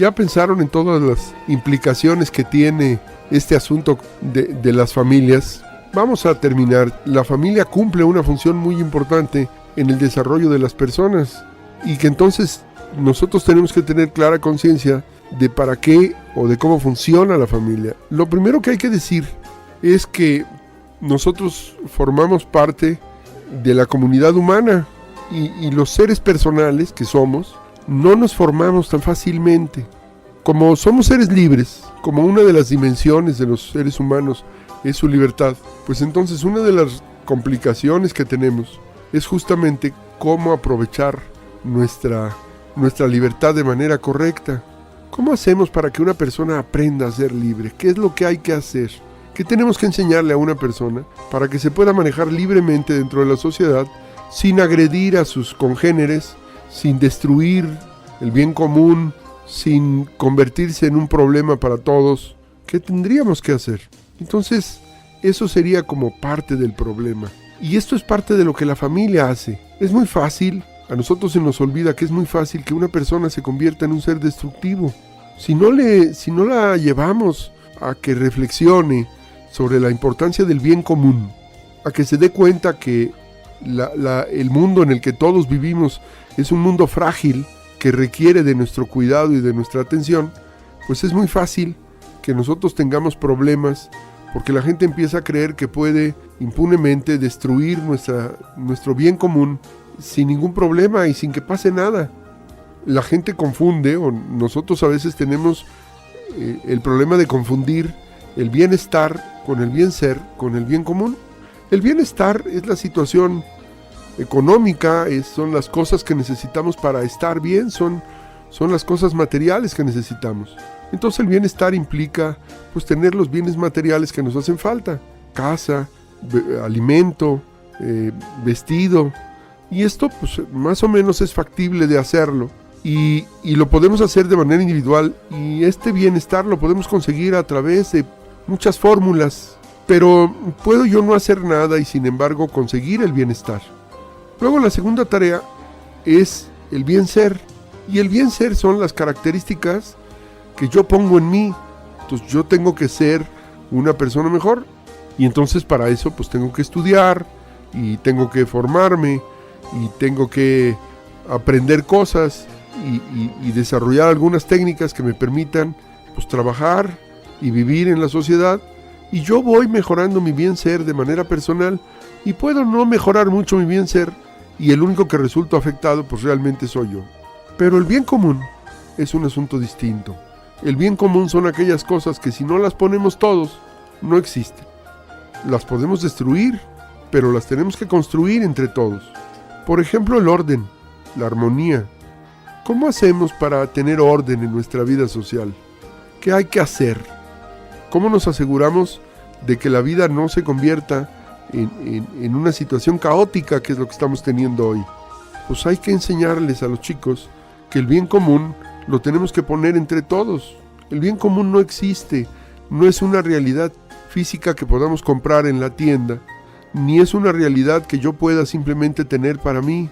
¿Ya pensaron en todas las implicaciones que tiene este asunto de las familias? Vamos a terminar. La familia cumple una función muy importante en el desarrollo de las personas y que entonces nosotros tenemos que tener clara conciencia de para qué o de cómo funciona la familia. Lo primero que hay que decir es que nosotros formamos parte de la comunidad humana y los seres personales que somos no nos formamos tan fácilmente. Como somos seres libres, como una de las dimensiones de los seres humanos es su libertad, pues entonces una de las complicaciones que tenemos es justamente cómo aprovechar nuestra libertad de manera correcta. ¿Cómo hacemos para que una persona aprenda a ser libre? ¿Qué es lo que hay que hacer? ¿Qué tenemos que enseñarle a una persona para que se pueda manejar libremente dentro de la sociedad sin agredir a sus congéneres, sin destruir el bien común, sin convertirse en un problema para todos? ¿Qué tendríamos que hacer? Entonces, eso sería como parte del problema. Y esto es parte de lo que la familia hace. Es muy fácil, a nosotros se nos olvida que es muy fácil que una persona se convierta en un ser destructivo. Si no la llevamos a que reflexione sobre la importancia del bien común, a que se dé cuenta que el mundo en el que todos vivimos es un mundo frágil que requiere de nuestro cuidado y de nuestra atención, pues es muy fácil que nosotros tengamos problemas porque la gente empieza a creer que puede impunemente destruir nuestro bien común sin ningún problema y sin que pase nada. La gente confunde, o nosotros a veces tenemos el problema de confundir el bienestar con el bien ser, con el bien común. El bienestar es la situación económica, son las cosas que necesitamos para estar bien, son las cosas materiales que necesitamos. Entonces el bienestar implica pues tener los bienes materiales que nos hacen falta: casa, alimento, vestido. Y esto pues más o menos es factible de hacerlo y lo podemos hacer de manera individual, y este bienestar lo podemos conseguir a través de muchas fórmulas, pero puedo yo no hacer nada y sin embargo conseguir el bienestar. Luego la segunda tarea es el bien ser, y el bien ser son las características que yo pongo en mí. Entonces yo tengo que ser una persona mejor, y entonces para eso pues tengo que estudiar y tengo que formarme y tengo que aprender cosas y desarrollar algunas técnicas que me permitan pues trabajar y vivir en la sociedad, y yo voy mejorando mi bien ser de manera personal, y puedo no mejorar mucho mi bien ser y el único que resulta afectado pues realmente soy yo. Pero el bien común es un asunto distinto. El bien común son aquellas cosas que si no las ponemos todos, no existen. Las podemos destruir, pero las tenemos que construir entre todos. Por ejemplo, el orden, la armonía. ¿Cómo hacemos para tener orden en nuestra vida social? ¿Qué hay que hacer? ¿Cómo nos aseguramos de que la vida no se convierta en una situación caótica, que es lo que estamos teniendo hoy? Pues hay que enseñarles a los chicos que el bien común lo tenemos que poner entre todos. El bien común no existe, no es una realidad física que podamos comprar en la tienda, ni es una realidad que yo pueda simplemente tener para mí.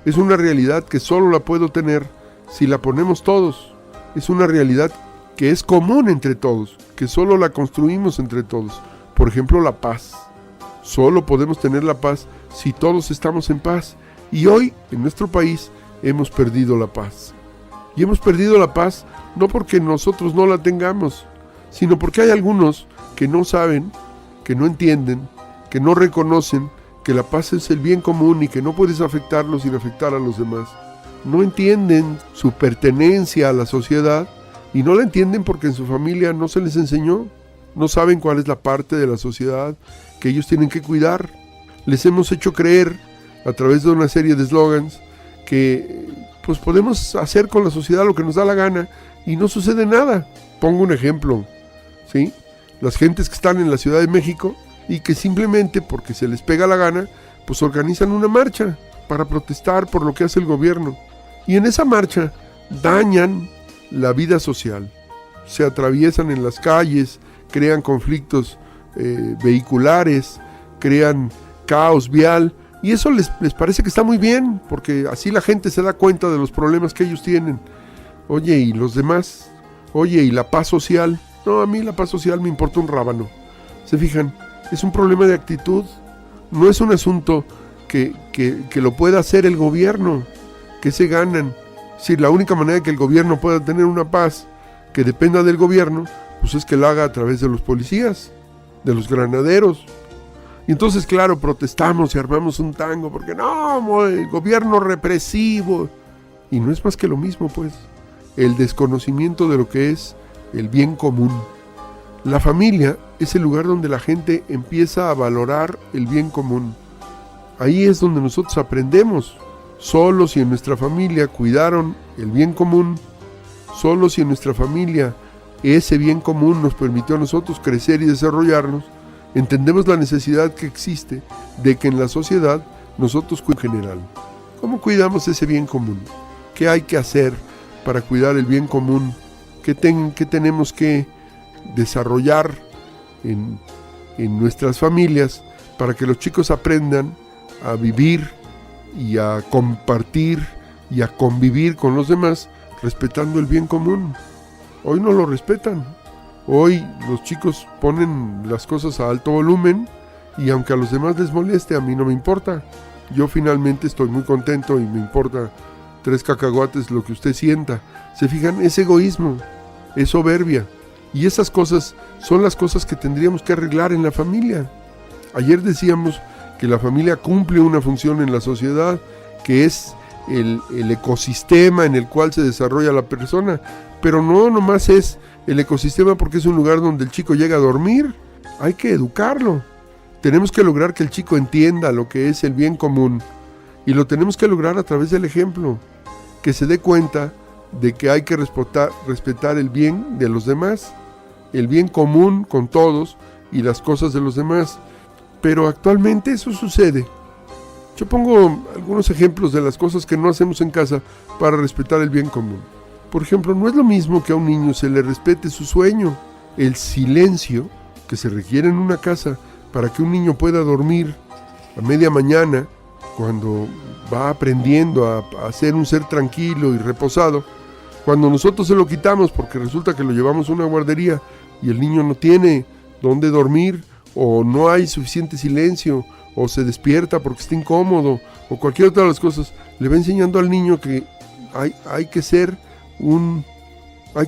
Es una realidad que solo la puedo tener si la ponemos todos. Es una realidad que es común entre todos, que solo la construimos entre todos. Por ejemplo, la paz. Solo podemos tener la paz si todos estamos en paz. Y hoy, en nuestro país, hemos perdido la paz. Y hemos perdido la paz no porque nosotros no la tengamos, sino porque hay algunos que no saben, que no entienden, que no reconocen que la paz es el bien común y que no puedes afectarlo sin afectar a los demás. No entienden su pertenencia a la sociedad, y no la entienden porque en su familia no se les enseñó. No saben cuál es la parte de la sociedad que ellos tienen que cuidar. Les hemos hecho creer, a través de una serie de eslogans, que pues podemos hacer con la sociedad lo que nos da la gana y no sucede nada. Pongo un ejemplo, ¿sí? Las gentes que están en la Ciudad de México y que simplemente porque se les pega la gana, pues organizan una marcha para protestar por lo que hace el gobierno. Y en esa marcha dañan la vida social. Se atraviesan en las calles, crean conflictos vehiculares, crean caos vial, y eso les parece que está muy bien, porque así la gente se da cuenta de los problemas que ellos tienen. Oye, ¿y los demás? Oye, ¿y la paz social? No, a mí la paz social me importa un rábano. ¿Se fijan? Es un problema de actitud. No es un asunto que lo pueda hacer el gobierno, que se ganan. Si la única manera que el gobierno pueda tener una paz que dependa del gobierno, pues es que la haga a través de los policías, de los granaderos. Y entonces, claro, protestamos y armamos un tango, porque no, el gobierno represivo. Y no es más que lo mismo, pues. El desconocimiento de lo que es el bien común. La familia es el lugar donde la gente empieza a valorar el bien común. Ahí es donde nosotros aprendemos. Solo si en nuestra familia cuidaron el bien común, solo si en nuestra familia ese bien común nos permitió a nosotros crecer y desarrollarnos, entendemos la necesidad que existe de que en la sociedad nosotros cuidemos en general. ¿Cómo cuidamos ese bien común? ¿Qué hay que hacer para cuidar el bien común? ¿Qué tenemos que desarrollar en nuestras familias para que los chicos aprendan a vivir y a compartir y a convivir con los demás respetando el bien común? Hoy no lo respetan. Hoy los chicos ponen las cosas a alto volumen y aunque a los demás les moleste, a mí no me importa. Yo finalmente estoy muy contento y me importa 3 cacahuates lo que usted sienta. ¿Se fijan? Es egoísmo, es soberbia. Y esas cosas son las cosas que tendríamos que arreglar en la familia. Ayer decíamos que la familia cumple una función en la sociedad, que es el ecosistema en el cual se desarrolla la persona, pero no nomás es el ecosistema porque es un lugar donde el chico llega a dormir. Hay que educarlo. Tenemos que lograr que el chico entienda lo que es el bien común y lo tenemos que lograr a través del ejemplo, que se dé cuenta de que hay que respetar el bien de los demás, el bien común con todos y las cosas de los demás. Pero actualmente eso sucede. Yo pongo algunos ejemplos de las cosas que no hacemos en casa para respetar el bien común. Por ejemplo, no es lo mismo que a un niño se le respete su sueño. El silencio que se requiere en una casa para que un niño pueda dormir a media mañana, cuando va aprendiendo a ser un ser tranquilo y reposado, cuando nosotros se lo quitamos porque resulta que lo llevamos a una guardería y el niño no tiene dónde dormir, o no hay suficiente silencio, o se despierta porque está incómodo, o cualquier otra de las cosas, le va enseñando al niño que hay que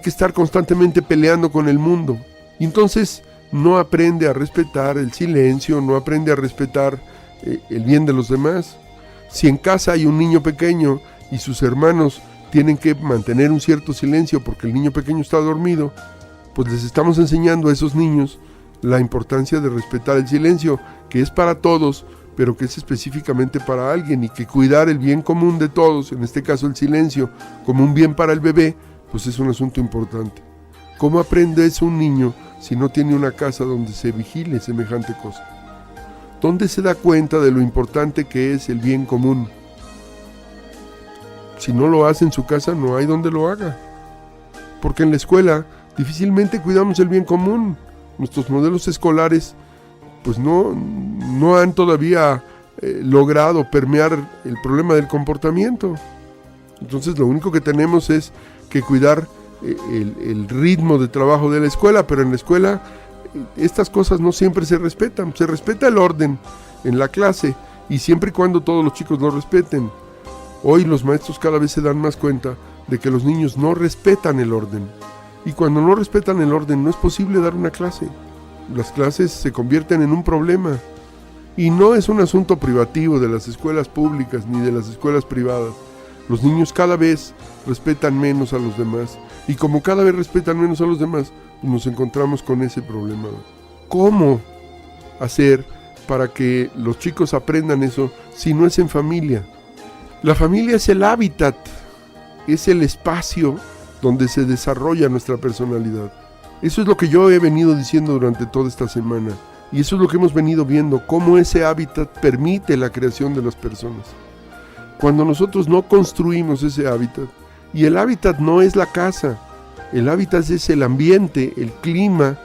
estar constantemente peleando con el mundo. Y entonces no aprende a respetar el silencio, no aprende a respetar el bien de los demás. Si en casa hay un niño pequeño y sus hermanos tienen que mantener un cierto silencio porque el niño pequeño está dormido, pues les estamos enseñando a esos niños la importancia de respetar el silencio, que es para todos, pero que es específicamente para alguien, y que cuidar el bien común de todos, en este caso el silencio, como un bien para el bebé, pues es un asunto importante. ¿Cómo aprende eso un niño si no tiene una casa donde se vigile semejante cosa? ¿Dónde se da cuenta de lo importante que es el bien común? Si no lo hace en su casa, no hay donde lo haga. Porque en la escuela difícilmente cuidamos el bien común. Nuestros modelos escolares pues no han todavía logrado permear el problema del comportamiento. Entonces lo único que tenemos es que cuidar el ritmo de trabajo de la escuela, pero en la escuela estas cosas no siempre se respetan. Se respeta el orden en la clase y siempre y cuando todos los chicos lo respeten. Hoy los maestros cada vez se dan más cuenta de que los niños no respetan el orden. Y cuando no respetan el orden no es posible dar una clase. Las clases se convierten en un problema. Y no es un asunto privativo de las escuelas públicas ni de las escuelas privadas. Los niños cada vez respetan menos a los demás. Y como cada vez respetan menos a los demás, nos encontramos con ese problema. ¿Cómo hacer para que los chicos aprendan eso si no es en familia? La familia es el hábitat, es el espacio donde se desarrolla nuestra personalidad. Eso es lo que yo he venido diciendo durante toda esta semana. Y eso es lo que hemos venido viendo, cómo ese hábitat permite la creación de las personas. Cuando nosotros no construimos ese hábitat, y el hábitat no es la casa, el hábitat es el ambiente, el clima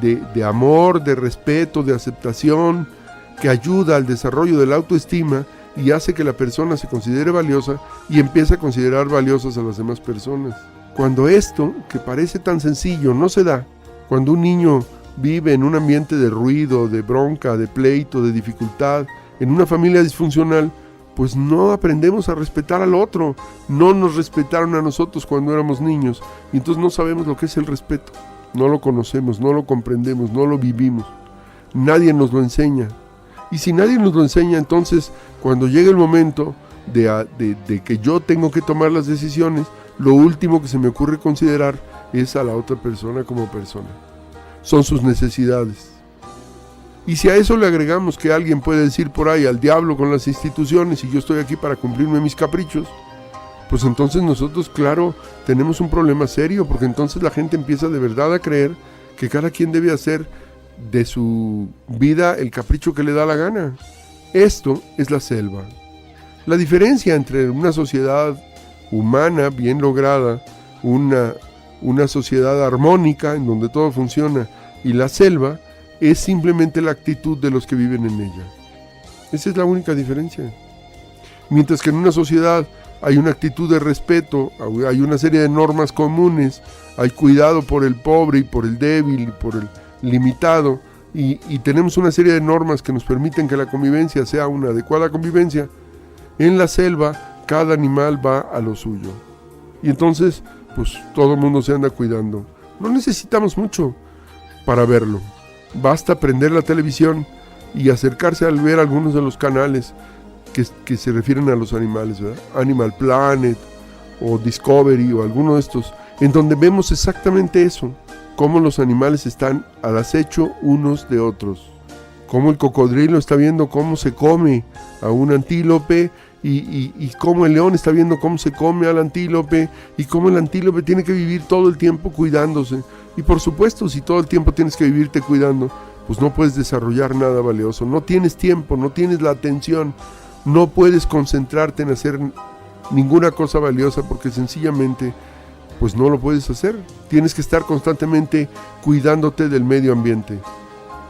de amor, de respeto, de aceptación, que ayuda al desarrollo de la autoestima y hace que la persona se considere valiosa y empiece a considerar valiosas a las demás personas. Cuando esto, que parece tan sencillo, no se da, cuando un niño vive en un ambiente de ruido, de bronca, de pleito, de dificultad, en una familia disfuncional, pues no aprendemos a respetar al otro. No nos respetaron a nosotros cuando éramos niños, y entonces no sabemos lo que es el respeto. No lo conocemos, no lo comprendemos, no lo vivimos. Nadie nos lo enseña. Y si nadie nos lo enseña, entonces cuando llega el momento de que yo tengo que tomar las decisiones, lo último que se me ocurre considerar es a la otra persona como persona. Son sus necesidades. Y si a eso le agregamos que alguien puede decir por ahí al diablo con las instituciones y yo estoy aquí para cumplirme mis caprichos, pues entonces nosotros, claro, tenemos un problema serio, porque entonces la gente empieza de verdad a creer que cada quien debe hacer de su vida el capricho que le da la gana. Esto es la selva. La diferencia entre una sociedad humana bien lograda, una sociedad armónica en donde todo funciona, y la selva es simplemente la actitud de los que viven en ella. Esa es la única diferencia. Mientras que en una sociedad hay una actitud de respeto, hay una serie de normas comunes, hay cuidado por el pobre y por el débil y por el limitado, y tenemos una serie de normas que nos permiten que la convivencia sea una adecuada convivencia. En la selva cada animal va a lo suyo, y entonces pues todo el mundo se anda cuidando. No necesitamos mucho para verlo. Basta prender la televisión y acercarse al ver algunos de los canales que se refieren a los animales, ¿verdad? Animal Planet o Discovery o alguno de estos, en donde vemos exactamente eso, cómo los animales están al acecho unos de otros, cómo el cocodrilo está viendo cómo se come a un antílope y cómo el león está viendo cómo se come al antílope, y cómo el antílope tiene que vivir todo el tiempo cuidándose. Y por supuesto, si todo el tiempo tienes que vivirte cuidando, pues no puedes desarrollar nada valioso. No tienes tiempo, no tienes la atención, no puedes concentrarte en hacer ninguna cosa valiosa porque sencillamente pues no lo puedes hacer. Tienes que estar constantemente cuidándote del medio ambiente.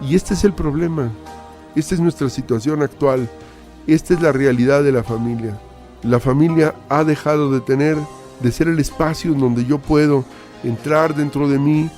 Y este es el problema. Esta es nuestra situación actual. Esta es la realidad de la familia. La familia ha dejado de ser el espacio en donde yo puedo entrar dentro de mí,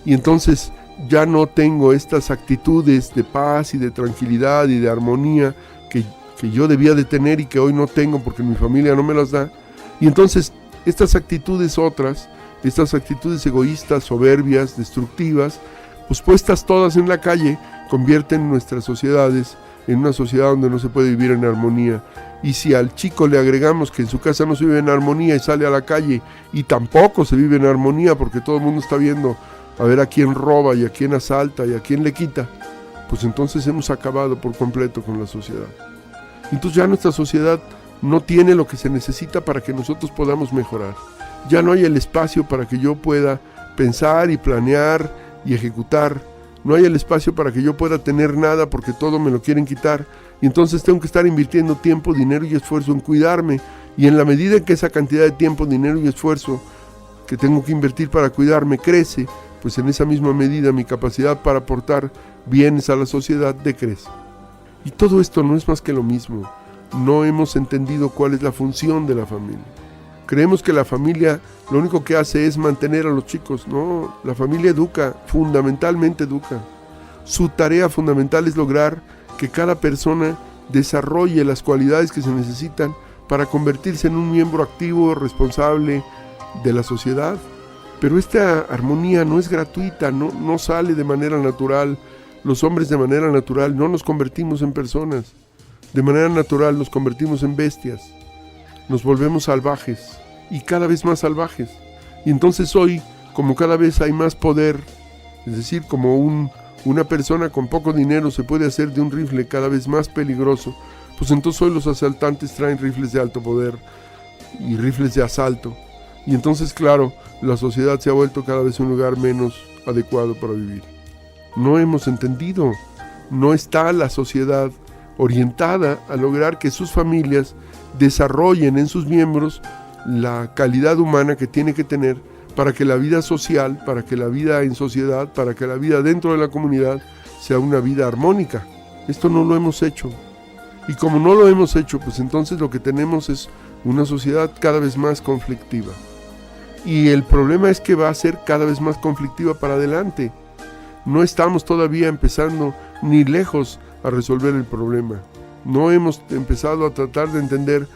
y entonces ya no tengo estas actitudes de paz y de tranquilidad y de armonía que yo debía de tener y que hoy no tengo porque mi familia no me las da. Y entonces estas actitudes otras, estas actitudes egoístas, soberbias, destructivas, pues puestas todas en la calle, convierten nuestras sociedades en una sociedad donde no se puede vivir en armonía. Y si al chico le agregamos que en su casa no se vive en armonía y sale a la calle y tampoco se vive en armonía porque todo el mundo está viendo a ver a quién roba y a quién asalta y a quién le quita, pues entonces hemos acabado por completo con la sociedad. Entonces ya nuestra sociedad no tiene lo que se necesita para que nosotros podamos mejorar. Ya no hay el espacio para que yo pueda pensar y planear y ejecutar. No hay el espacio para que yo pueda tener nada porque todo me lo quieren quitar. Y entonces tengo que estar invirtiendo tiempo, dinero y esfuerzo en cuidarme. Y en la medida en que esa cantidad de tiempo, dinero y esfuerzo que tengo que invertir para cuidarme crece, pues en esa misma medida mi capacidad para aportar bienes a la sociedad decrece. Y todo esto no es más que lo mismo. No hemos entendido cuál es la función de la familia. Creemos que la familia lo único que hace es mantener a los chicos. No, la familia educa, fundamentalmente educa. Su tarea fundamental es lograr que cada persona desarrolle las cualidades que se necesitan para convertirse en un miembro activo, responsable de la sociedad. Pero esta armonía no es gratuita, no sale de manera natural. Los hombres de manera natural no nos convertimos en personas. De manera natural nos convertimos en bestias. Nos volvemos salvajes y cada vez más salvajes. Y entonces hoy, como cada vez hay más poder, es decir, como una persona con poco dinero se puede hacer de un rifle cada vez más peligroso, pues entonces hoy los asaltantes traen rifles de alto poder y rifles de asalto. Y entonces, claro, la sociedad se ha vuelto cada vez un lugar menos adecuado para vivir. No hemos entendido, no está la sociedad orientada a lograr que sus familias desarrollen en sus miembros la calidad humana que tiene que tener para que la vida social, para que la vida en sociedad, para que la vida dentro de la comunidad sea una vida armónica. Esto no lo hemos hecho. Y como no lo hemos hecho, pues entonces lo que tenemos es una sociedad cada vez más conflictiva. Y el problema es que va a ser cada vez más conflictiva para adelante. No estamos todavía empezando ni lejos a resolver el problema. No hemos empezado a tratar de entender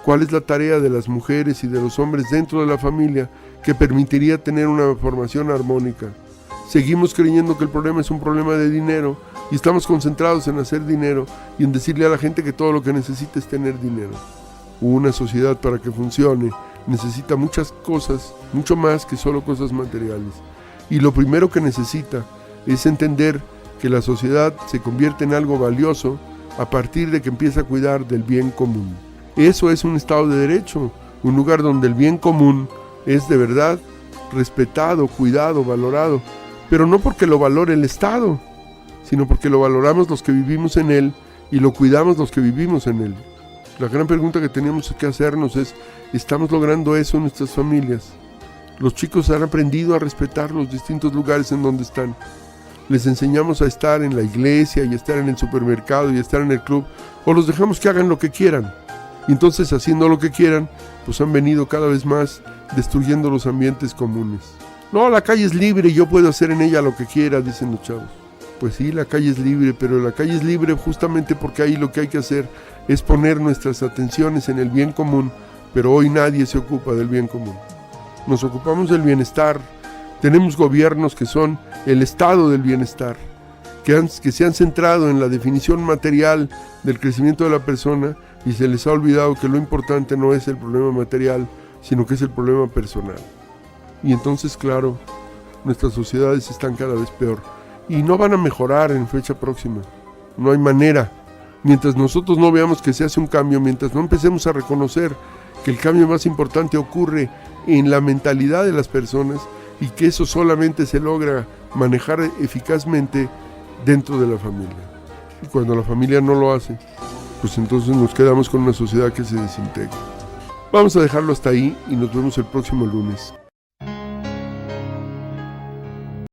cuál es la tarea de las mujeres y de los hombres dentro de la familia que permitiría tener una formación armónica. Seguimos creyendo que el problema es un problema de dinero y estamos concentrados en hacer dinero y en decirle a la gente que todo lo que necesita es tener dinero. Una sociedad, para que funcione, necesita muchas cosas, mucho más que solo cosas materiales. Y lo primero que necesita es entender que la sociedad se convierte en algo valioso a partir de que empieza a cuidar del bien común. Eso es un Estado de Derecho, un lugar donde el bien común es de verdad respetado, cuidado, valorado, pero no porque lo valore el Estado, sino porque lo valoramos los que vivimos en él y lo cuidamos los que vivimos en él. La gran pregunta que tenemos que hacernos es, ¿estamos logrando eso en nuestras familias? Los chicos han aprendido a respetar los distintos lugares en donde están. Les enseñamos a estar en la iglesia y a estar en el supermercado y a estar en el club, o los dejamos que hagan lo que quieran. Y entonces, haciendo lo que quieran, pues han venido cada vez más destruyendo los ambientes comunes. No, la calle es libre y yo puedo hacer en ella lo que quiera, dicen los chavos. Pues sí, la calle es libre, pero la calle es libre justamente porque ahí lo que hay que hacer es poner nuestras atenciones en el bien común, pero hoy nadie se ocupa del bien común. Nos ocupamos del bienestar. Tenemos gobiernos que son el estado del bienestar, que se han centrado en la definición material del crecimiento de la persona y se les ha olvidado que lo importante no es el problema material, sino que es el problema personal. Y entonces, claro, nuestras sociedades están cada vez peor y no van a mejorar en fecha próxima. No hay manera. Mientras nosotros no veamos que se hace un cambio, mientras no empecemos a reconocer que el cambio más importante ocurre en la mentalidad de las personas y que eso solamente se logra manejar eficazmente dentro de la familia. Y cuando la familia no lo hace, pues entonces nos quedamos con una sociedad que se desintegra. Vamos a dejarlo hasta ahí y nos vemos el próximo lunes.